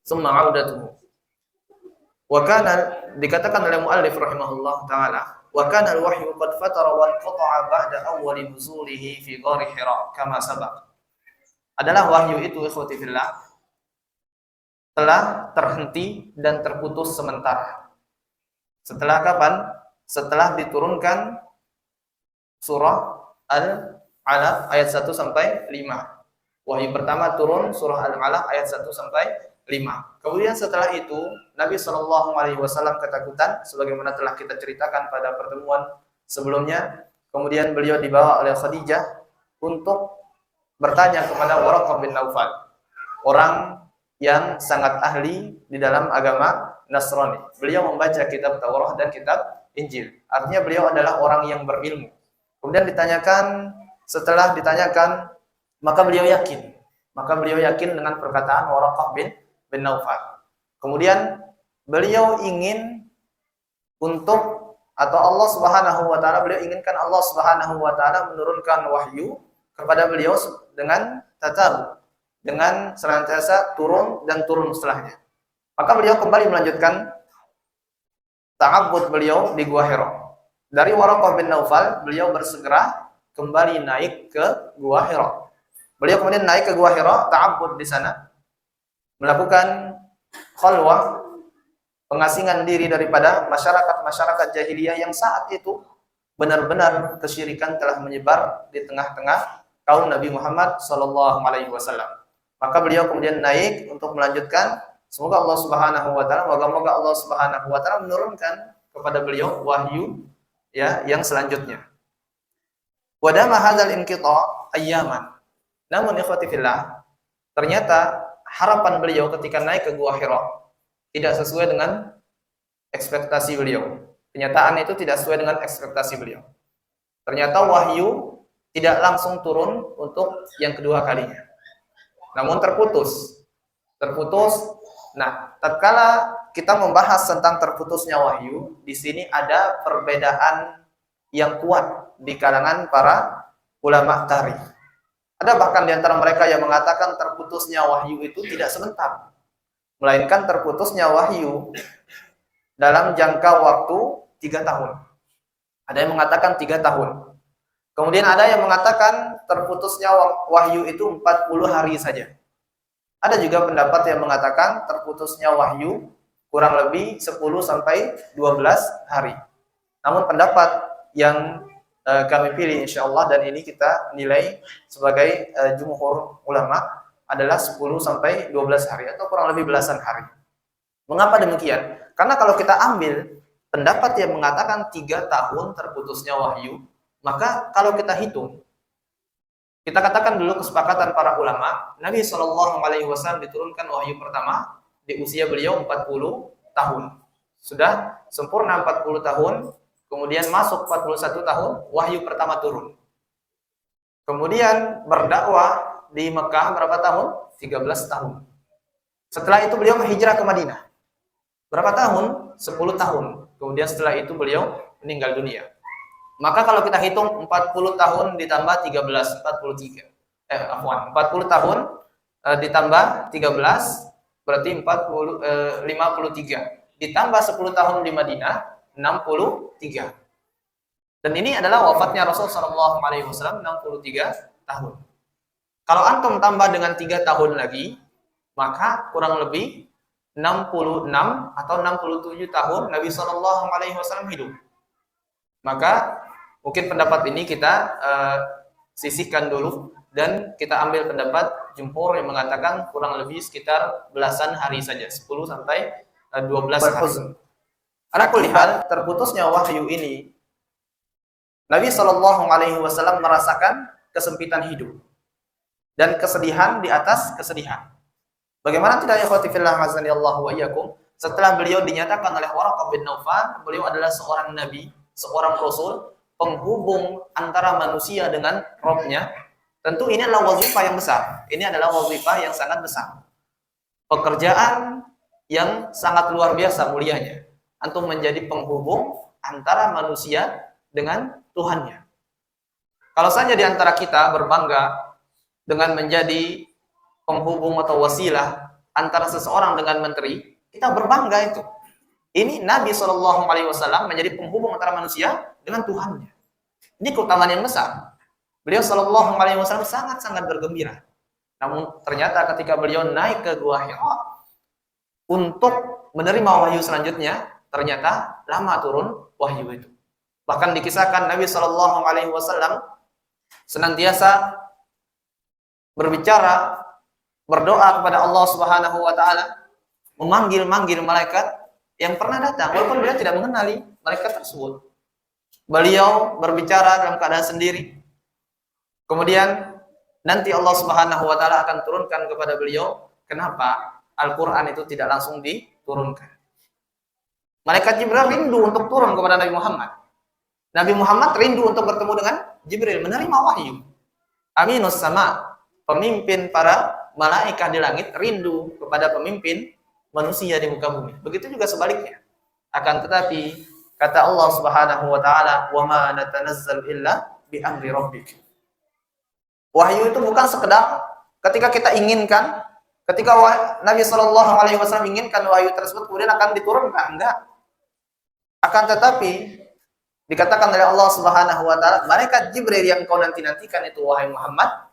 summa 'audatuhu. Wa kana, dikatakan oleh muallif rahimahullah taala, wa kana al-wahyu qad fatara wa qata'a ba'da awwal nuzulihi fi ghar Hira kama sabaq. Adalah wahyu itu ikhwati fillah telah terhenti dan terputus sementara. Setelah kapan? Setelah diturunkan surah Al-Alaq ayat 1 sampai 5. Wahyu pertama turun surah Al-Alaq ayat 1 sampai 5. Kemudian setelah itu Nabi Shallallahu alaihi wasallam ketakutan sebagaimana telah kita ceritakan pada pertemuan sebelumnya. Kemudian beliau dibawa oleh Khadijah untuk bertanya kepada Waraqah bin Naufal, orang yang sangat ahli di dalam agama Nasrani. Beliau membaca kitab Taurat dan kitab Injil. Artinya beliau adalah orang yang berilmu. Kemudian ditanyakan, setelah ditanyakan, maka beliau yakin. Maka beliau yakin dengan perkataan Waraqah bin Naufal. Kemudian beliau ingin untuk, atau Allah Subhanahu wa taala, beliau inginkan Allah Subhanahu wa taala menurunkan wahyu kepada beliau dengan tatab, dengan senantiasa turun dan turun setelahnya. Maka beliau kembali melanjutkan ta'abbud beliau di Gua Hira. Dari Waraqah bin Naufal, beliau bersegera kembali naik ke Gua Hira. Beliau kemudian naik ke Gua Hira, ta'abbud di sana, melakukan khalwah, pengasingan diri daripada masyarakat jahiliyah yang saat itu benar-benar kesyirikan telah menyebar di tengah-tengah kaum Nabi Muhammad sallallahu alaihi wasallam. Maka beliau kemudian naik untuk melanjutkan. Semoga Allah Subhanahu wa taala, moga-moga Allah Subhanahu wa taala menurunkan kepada beliau wahyu ya yang selanjutnya. Wadama hadzal inqita ayyaman. Namun ikhwati fillah, ternyata harapan beliau ketika naik ke Gua Hira tidak sesuai dengan ekspektasi beliau. Kenyataan itu tidak sesuai dengan ekspektasi beliau. Ternyata wahyu tidak langsung turun untuk yang kedua kalinya. Namun terputus. Nah, tatkala kita membahas tentang terputusnya wahyu, di sini ada perbedaan yang kuat di kalangan para ulama tarikh. Ada bahkan di antara mereka yang mengatakan terputusnya wahyu itu tidak sebentar, melainkan terputusnya wahyu dalam jangka waktu 3 tahun. Ada yang mengatakan 3 tahun. Kemudian ada yang mengatakan terputusnya wahyu itu 40 hari saja. Ada juga pendapat yang mengatakan terputusnya wahyu kurang lebih 10 sampai 12 hari. Namun pendapat yang kami pilih insyaallah dan ini kita nilai sebagai jumhur ulama adalah 10 sampai 12 hari atau kurang lebih belasan hari. Mengapa demikian? Karena kalau kita ambil pendapat yang mengatakan 3 tahun terputusnya wahyu, maka kalau kita hitung, kita katakan dulu kesepakatan para ulama, Nabi Shallallahu alaihi wasallam diturunkan wahyu pertama di usia beliau 40 tahun. Sudah sempurna 40 tahun, kemudian masuk 41 tahun, wahyu pertama turun. Kemudian berdakwah di Mekah berapa tahun? 13 tahun. Setelah itu beliau hijrah ke Madinah. Berapa tahun? 10 tahun. Kemudian setelah itu beliau meninggal dunia. Maka kalau kita hitung 40 tahun ditambah 13, 43. 40 tahun ditambah 13 berarti 53. Ditambah 10 tahun di Madinah 63. Dan ini adalah wafatnya Rasul sallallahu alaihi wasallam 63 tahun. Kalau antum tambah dengan 3 tahun lagi, maka kurang lebih 66 atau 67 tahun Nabi sallallahu alaihi wasallam hidup. Maka mungkin pendapat ini kita sisihkan dulu dan kita ambil pendapat jumhur yang mengatakan kurang lebih sekitar belasan hari saja, 10 sampai 12 hari. Ala kulli hal, terputusnya wahyu ini Nabi Shallallahu alaihi wasallam merasakan kesempitan hidup dan kesedihan di atas kesedihan. Bagaimana tidak ya ikhwati fillah azanillahu wa iyyakum, setelah beliau dinyatakan oleh Waraqah bin Naufal beliau adalah seorang nabi, seorang rasul, penghubung antara manusia dengan Rabb-nya, tentu ini adalah wazifah yang besar. Ini adalah wazifah yang sangat besar. Pekerjaan yang sangat luar biasa mulianya. Antum menjadi penghubung antara manusia dengan Tuhannya. Kalau saja di antara kita berbangga dengan menjadi penghubung atau wasilah antara seseorang dengan menteri, kita berbangga itu. Ini Nabi SAW menjadi penghubung antara manusia dengan Tuhannya. Ini keutamaan yang besar. Beliau SAW sangat-sangat bergembira. Namun ternyata ketika beliau naik ke Gua Hira untuk menerima wahyu selanjutnya, ternyata lama turun wahyu itu. Bahkan dikisahkan Nabi SAW senantiasa berbicara, berdoa kepada Allah Subhanahu wa taala, memanggil-manggil malaikat yang pernah datang walaupun beliau tidak mengenali malaikat tersebut. Beliau berbicara dalam keadaan sendiri. Kemudian nanti Allah Subhanahu wa taala akan turunkan kepada beliau kenapa Al-Qur'an itu tidak langsung diturunkan. Malaikat Jibril rindu untuk turun kepada Nabi Muhammad. Nabi Muhammad rindu untuk bertemu dengan Jibril, menerima wahyu. Aminus sama, pemimpin para malaikat di langit rindu kepada pemimpin manusia di muka bumi. Begitu juga sebaliknya. Akan tetapi kata Allah Subhanahu wa taala, "Wa ma natanazzalu illa bi amri rabbik." Wahyu itu bukan sekedar ketika kita inginkan, ketika Nabi Shallallahu alaihi wasallam inginkan wahyu tersebut kemudian akan diturunkan, enggak. Akan tetapi dikatakan oleh Allah Subhanahu wa taala, malaikat Jibril yang kau nanti-nantikan itu wahai Muhammad,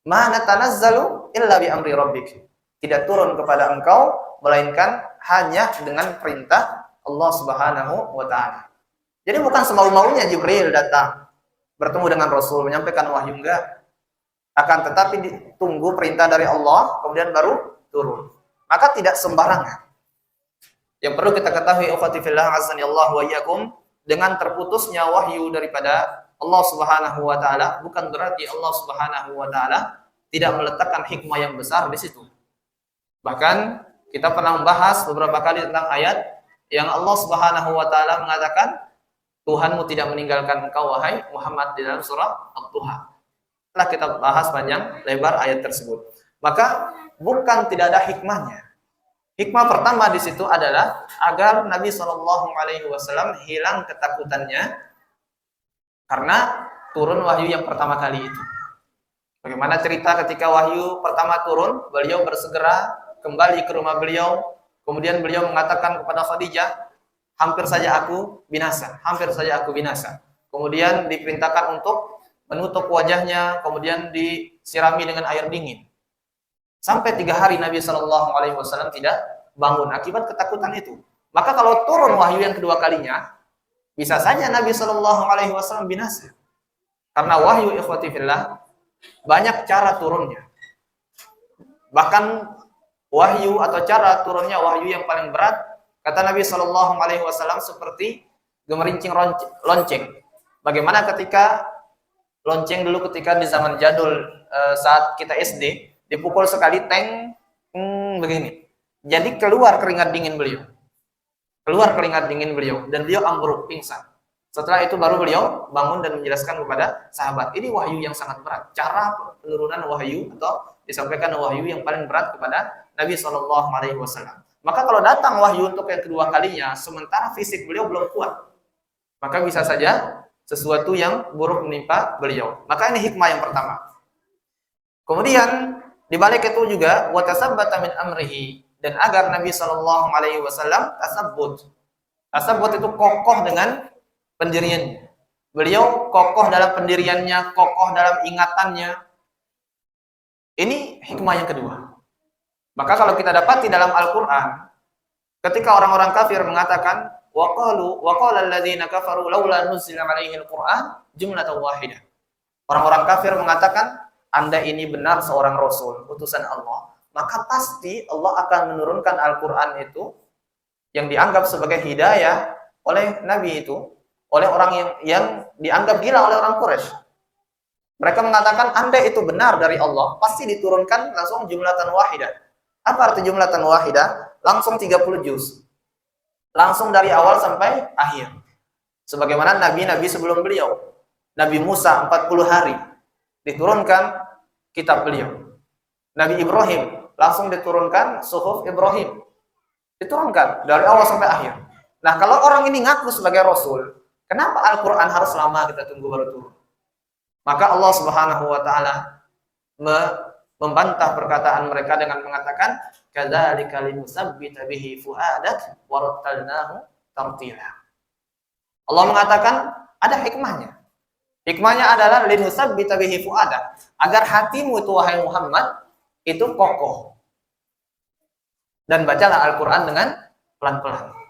ma natanazzalu illa bi amri rabbik. Tidak turun kepada engkau melainkan hanya dengan perintah Allah Subhanahu wa taala. Jadi bukan semau-maunya Jibril datang bertemu dengan Rasul menyampaikan wahyu, enggak. Akan tetapi ditunggu perintah dari Allah kemudian baru turun. Maka tidak sembarangan. Yang perlu kita ketahui ukhwati fillah azani Allah wa iyyakum, dengan terputusnya wahyu daripada Allah Subhanahu wa taala bukan berarti Allah Subhanahu wa taala tidak meletakkan hikmah yang besar di situ. Bahkan kita pernah membahas beberapa kali tentang ayat yang Allah Subhanahu wa taala mengatakan Tuhanmu tidak meninggalkan engkau wahai Muhammad di dalam surah At-Tuha. Telah kita bahas panjang lebar ayat tersebut. Maka bukan tidak ada hikmahnya. Hikmah pertama di situ adalah agar Nabi Shallallahu alaihi wasallam hilang ketakutannya karena turun wahyu yang pertama kali itu. Bagaimana cerita ketika wahyu pertama turun, beliau bersegera kembali ke rumah beliau, kemudian beliau mengatakan kepada Khadijah, hampir saja aku binasa, hampir saja aku binasa. Kemudian diperintahkan untuk menutup wajahnya, kemudian disirami dengan air dingin. Sampai 3 hari Nabi Shallallahu alaihi wasallam tidak bangun akibat ketakutan itu. Maka kalau turun wahyu yang kedua kalinya, bisa saja Nabi Shallallahu alaihi wasallam binasa. Karena wahyu ikhwati fillah banyak cara turunnya. Bahkan wahyu atau cara turunnya wahyu yang paling berat, kata Nabi Shallallahu alaihi wasallam seperti gemerincing lonceng. Bagaimana ketika lonceng dulu ketika di zaman jadul saat kita SD dipukul sekali teng begini. Jadi keluar keringat dingin beliau. Keluar keringat dingin beliau dan beliau ambruk pingsan. Setelah itu baru beliau bangun dan menjelaskan kepada sahabat. Ini wahyu yang sangat berat. Cara penurunan wahyu atau disampaikan wahyu yang paling berat kepada Nabi Shallallahu alaihi wasallam. Maka kalau datang wahyu untuk yang kedua kalinya sementara fisik beliau belum kuat, maka bisa saja sesuatu yang buruk menimpa beliau. Maka ini hikmah yang pertama. Kemudian di balik itu juga wa tasabbata min amrihi, dan agar Nabi Shallallahu alaihi wasallam tasabbut. Tasabbut itu kokoh dengan pendiriannya. Beliau kokoh dalam pendiriannya, kokoh dalam ingatannya. Ini hikmah yang kedua. Maka kalau kita dapati dalam Al-Qur'an, ketika orang-orang kafir mengatakan wa qala alladziina kafaru laula nuzila 'alaihi al-Qur'an jumlatan wahidah. Orang-orang kafir mengatakan, Anda ini benar seorang rasul, utusan Allah, maka pasti Allah akan menurunkan Al-Qur'an itu yang dianggap sebagai hidayah oleh Nabi itu, oleh orang yang dianggap gila oleh orang Quraisy. Mereka mengatakan, Anda itu benar dari Allah, pasti diturunkan langsung jumlatan wahidah. Apa arti jumlatan wahidah? Langsung 30 juz. Langsung dari awal sampai akhir. Sebagaimana nabi-nabi sebelum beliau. Nabi Musa 40 hari diturunkan kitab beliau. Nabi Ibrahim langsung diturunkan suhuf Ibrahim. Diturunkan dari awal sampai akhir. Nah, kalau orang ini ngaku sebagai rasul, kenapa Al-Qur'an harus lama kita tunggu baru turun? Maka Allah Subhanahu wa taala membantah perkataan mereka dengan mengatakan kadzalika linusabbita bihi fuadak wa rattalnahu tartila. Allah mengatakan ada hikmahnya. Hikmahnya adalah linusabbita bihi fuadak, agar hatimu itu wahai Muhammad itu kokoh. Dan bacalah Al-Qur'an dengan pelan-pelan.